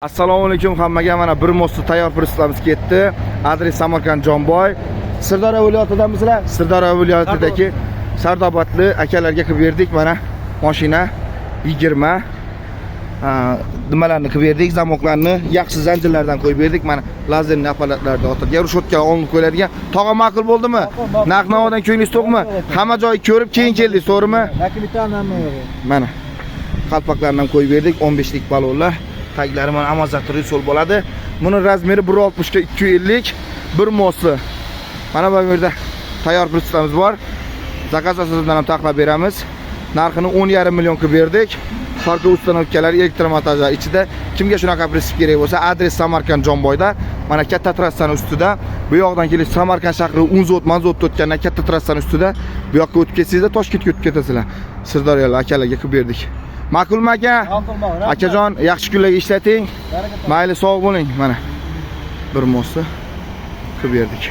Assalomu alaykum hammaga. Mana bir mo'sti tayyor pristavimiz ketdi. Adres Samarqand Jonboy. Sirdaryo viloyatidamizlar. Sirdaryo viloyatidagi Sardobadli akalarga qilib berdik. Mana mashina 20 nimalarni qilib berdik, zamoklarni yaxshi zanjirlardan qo'yib berdik. Mana lazerli apparatlarda o'tirgan, rushotga olinib qo'yiladigan. Tog'a ma'qul bo'ldimi? Narx-navodan ko'nglingiz to'qmi? Hamma joy ko'rib keyin keldik, to'g'rimi? Mana qalpoqlarni ham qo'yib berdik, 15 lik balonlar. Taglari mana amazatri sol bo'ladi. Buni razmeri 160 ga 250, bir mo'sli. Mana bu yerda tayyor pristavimiz bor. Zakaz asosidan ham taklif beramiz. Narxini 10,5 million qilib berdik. Farqli ustanovkalar, elektromontajlar ichida. Kimga shunaqa pristav kerak bo'lsa, adres Samarqand Jonboyda. Mana katta trassani ustida. Bu yoqdan kelib Samarqand shahri Unzot, Manzot o'tgandan katta trassani ustida. Bu yoqqa o'tib ketsangizlar, Toshkentga o'tib ketasizlar. Sirdaryolik akalarga qilib berdik. Ma'qulmi aka? Akajon, yaxshi kunlarga ishlating. Mayli, sog' bo'ling. Mana bir mo'sli qilib berdik.